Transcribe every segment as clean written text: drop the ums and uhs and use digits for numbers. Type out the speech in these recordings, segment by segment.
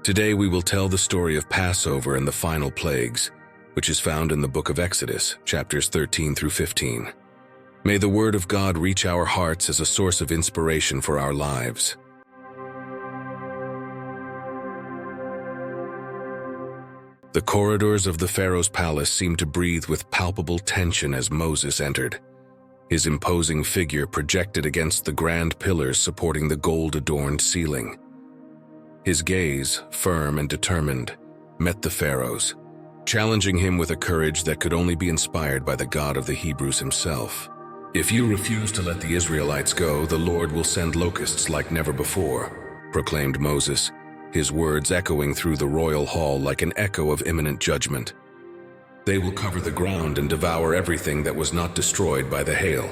Today we will tell the story of Passover and the final plagues, which is found in the book of Exodus, chapters 13 through 15. May the word of God reach our hearts as a source of inspiration for our lives. The corridors of the Pharaoh's palace seemed to breathe with palpable tension as Moses entered, his imposing figure projected against the grand pillars supporting the gold-adorned ceiling. His gaze, firm and determined, met the Pharaoh's, challenging him with a courage that could only be inspired by the God of the Hebrews himself. "If you refuse to let the Israelites go, the Lord will send locusts like never before," proclaimed Moses, his words echoing through the royal hall like an echo of imminent judgment. "They will cover the ground and devour everything that was not destroyed by the hail."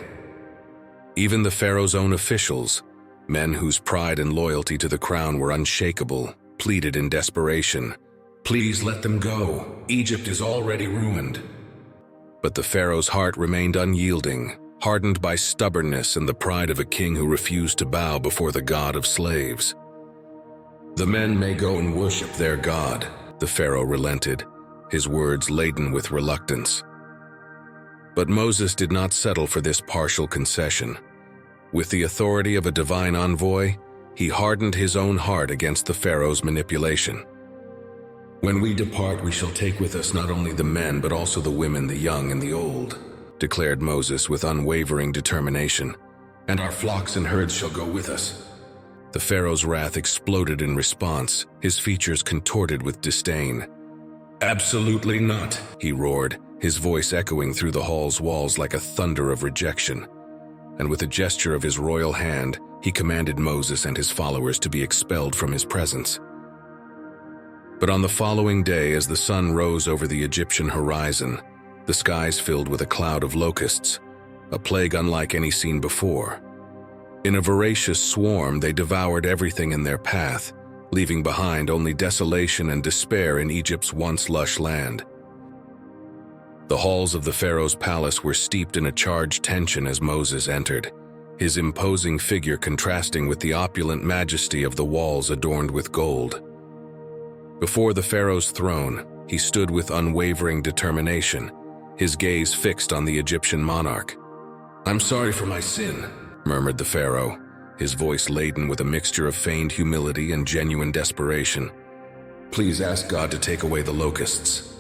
Even the Pharaoh's own officials, men whose pride and loyalty to the crown were unshakable, pleaded in desperation, "Please let them go. Egypt is already ruined." But the Pharaoh's heart remained unyielding, hardened by stubbornness and the pride of a king who refused to bow before the God of slaves. "The men may go and worship their God," the Pharaoh relented, his words laden with reluctance. But Moses did not settle for this partial concession. With the authority of a divine envoy, he hardened his own heart against the Pharaoh's manipulation. "When we depart, we shall take with us not only the men but also the women, the young and the old," declared Moses with unwavering determination, "and our flocks and herds shall go with us." The Pharaoh's wrath exploded in response, his features contorted with disdain. "Absolutely not," he roared, his voice echoing through the hall's walls like a thunder of rejection. And with a gesture of his royal hand, he commanded Moses and his followers to be expelled from his presence. But on the following day, as the sun rose over the Egyptian horizon, the skies filled with a cloud of locusts, a plague unlike any seen before. In a voracious swarm, they devoured everything in their path, leaving behind only desolation and despair in Egypt's once lush land. The halls of the Pharaoh's palace were steeped in a charged tension as Moses entered, his imposing figure contrasting with the opulent majesty of the walls adorned with gold. Before the Pharaoh's throne, he stood with unwavering determination, his gaze fixed on the Egyptian monarch. "I'm sorry for my sin," murmured the Pharaoh, his voice laden with a mixture of feigned humility and genuine desperation. "Please ask God to take away the locusts."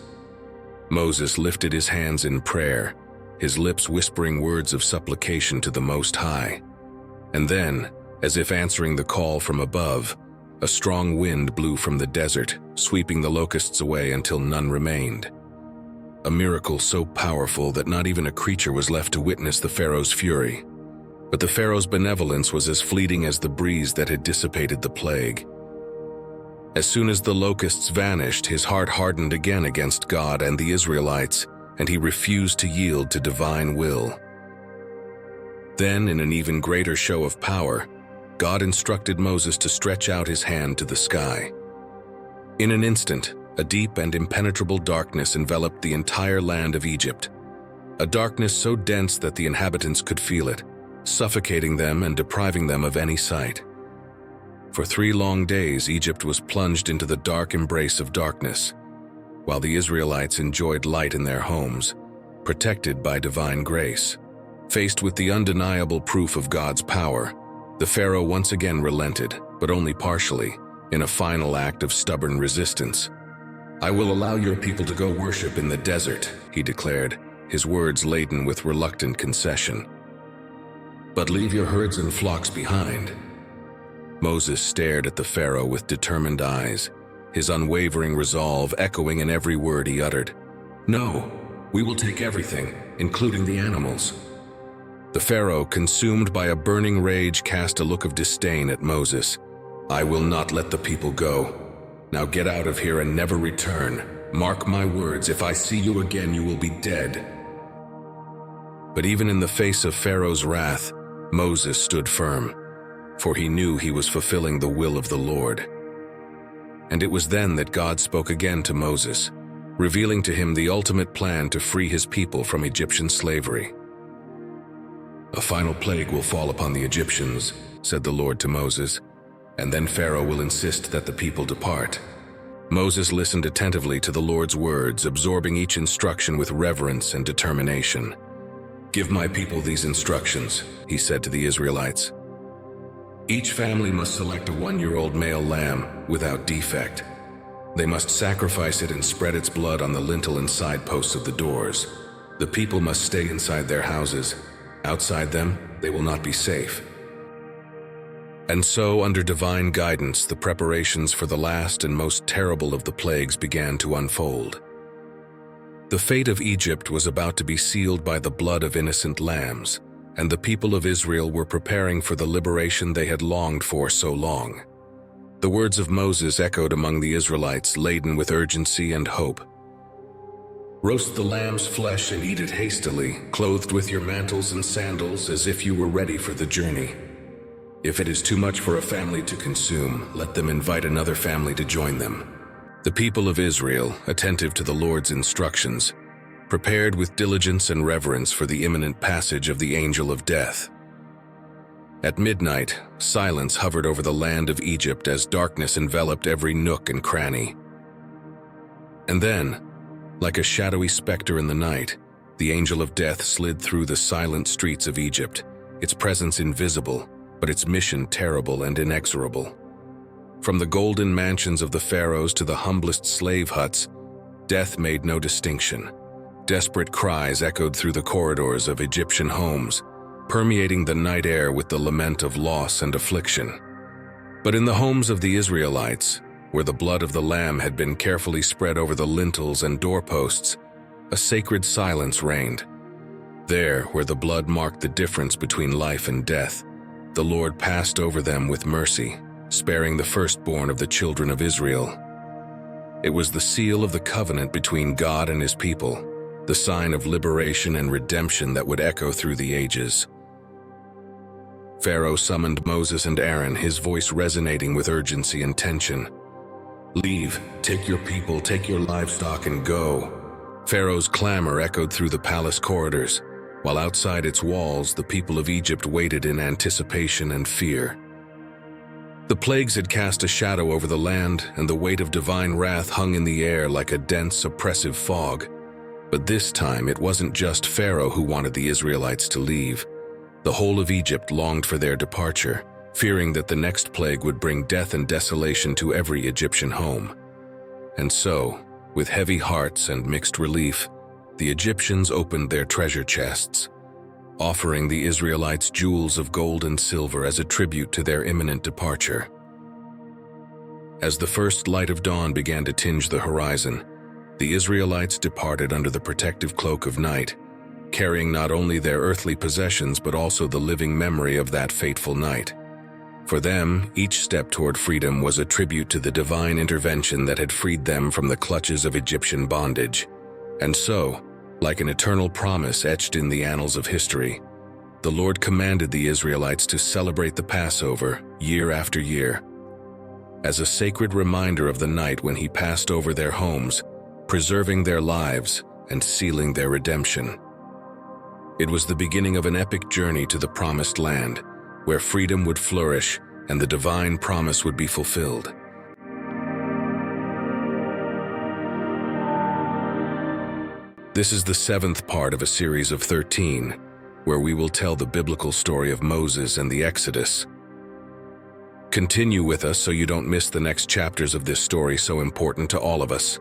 Moses lifted his hands in prayer, his lips whispering words of supplication to the Most High. And then, as if answering the call from above, a strong wind blew from the desert, sweeping the locusts away until none remained. A miracle so powerful that not even a creature was left to witness the Pharaoh's fury. But the Pharaoh's benevolence was as fleeting as the breeze that had dissipated the plague. As soon as the locusts vanished, his heart hardened again against God and the Israelites, and he refused to yield to divine will. Then, in an even greater show of power, God instructed Moses to stretch out his hand to the sky. In an instant, a deep and impenetrable darkness enveloped the entire land of Egypt, a darkness so dense that the inhabitants could feel it, suffocating them and depriving them of any sight. For 3 long days, Egypt was plunged into the dark embrace of darkness, while the Israelites enjoyed light in their homes, protected by divine grace. Faced with the undeniable proof of God's power, the Pharaoh once again relented, but only partially, in a final act of stubborn resistance. "I will allow your people to go worship in the desert," he declared, his words laden with reluctant concession. "But leave your herds and flocks behind." Moses stared at the Pharaoh with determined eyes, his unwavering resolve echoing in every word he uttered. "No, we will take everything, including the animals." The Pharaoh, consumed by a burning rage, cast a look of disdain at Moses. "I will not let the people go. Now get out of here and never return. Mark my words, if I see you again, you will be dead." But even in the face of Pharaoh's wrath, Moses stood firm, for he knew he was fulfilling the will of the Lord. And it was then that God spoke again to Moses, revealing to him the ultimate plan to free his people from Egyptian slavery. "A final plague will fall upon the Egyptians," said the Lord to Moses, "and then Pharaoh will insist that the people depart. Moses listened attentively to the Lord's words, absorbing each instruction with reverence and determination. "Give my people these instructions," he said to the Israelites. "Each family must select a 1-year-old male lamb without defect. They must sacrifice it and spread its blood on the lintel and side posts of the doors. The people must stay inside their houses. Outside them, they will not be safe." And so, under divine guidance, the preparations for the last and most terrible of the plagues began to unfold. The fate of Egypt was about to be sealed by the blood of innocent lambs, and the people of Israel were preparing for the liberation they had longed for so long. The words of Moses echoed among the Israelites, laden with urgency and hope. "Roast the lamb's flesh and eat it hastily, clothed with your mantles and sandals as if you were ready for the journey. If it is too much for a family to consume, let them invite another family to join them." The people of Israel, attentive to the Lord's instructions, prepared with diligence and reverence for the imminent passage of the angel of death. At midnight, silence hovered over the land of Egypt as darkness enveloped every nook and cranny. And then, like a shadowy specter in the night, the angel of death slid through the silent streets of Egypt, its presence invisible, but its mission terrible and inexorable. From the golden mansions of the pharaohs to the humblest slave huts, death made no distinction. Desperate cries echoed through the corridors of Egyptian homes, permeating the night air with the lament of loss and affliction. But in the homes of the Israelites, where the blood of the lamb had been carefully spread over the lintels and doorposts, a sacred silence reigned. There, where the blood marked the difference between life and death, the Lord passed over them with mercy, sparing the firstborn of the children of Israel. It was the seal of the covenant between God and his people, the sign of liberation and redemption that would echo through the ages. Pharaoh summoned Moses and Aaron, his voice resonating with urgency and tension. "Leave, take your people, take your livestock, and go." Pharaoh's clamor echoed through the palace corridors, while outside its walls the people of Egypt waited in anticipation and fear. The plagues had cast a shadow over the land, and the weight of divine wrath hung in the air like a dense, oppressive fog. But this time it wasn't just Pharaoh who wanted the Israelites to leave. The whole of Egypt longed for their departure, fearing that the next plague would bring death and desolation to every Egyptian home. And so, with heavy hearts and mixed relief, the Egyptians opened their treasure chests, offering the Israelites jewels of gold and silver as a tribute to their imminent departure. As the first light of dawn began to tinge the horizon, the Israelites departed under the protective cloak of night, carrying not only their earthly possessions but also the living memory of that fateful night. For them, each step toward freedom was a tribute to the divine intervention that had freed them from the clutches of Egyptian bondage. And so, like an eternal promise etched in the annals of history, the Lord commanded the Israelites to celebrate the Passover year after year, as a sacred reminder of the night when he passed over their homes, preserving their lives and sealing their redemption. It was the beginning of an epic journey to the Promised Land, where freedom would flourish and the divine promise would be fulfilled. This is the 7th part of a series of 13, where we will tell the biblical story of Moses and the Exodus. Continue with us so you don't miss the next chapters of this story so important to all of us.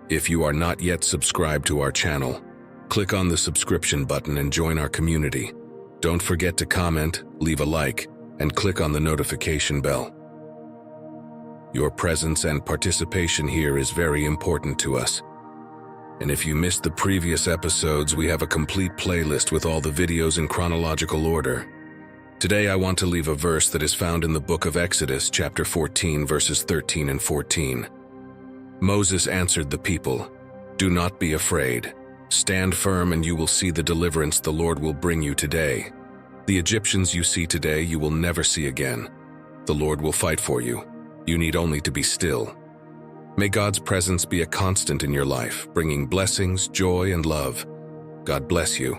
If you are not yet subscribed to our channel, click on the subscription button and join our community. Don't forget to comment, leave a like, and click on the notification bell. Your presence and participation here is very important to us. And if you missed the previous episodes, we have a complete playlist with all the videos in chronological order. Today I want to leave a verse that is found in the book of Exodus, chapter 14, verses 13 and 14. Moses answered the people, "Do not be afraid. Stand firm and you will see the deliverance the Lord will bring you today. The Egyptians you see today you will never see again. The Lord will fight for you. You need only to be still." May God's presence be a constant in your life, bringing blessings, joy, and love. God bless you.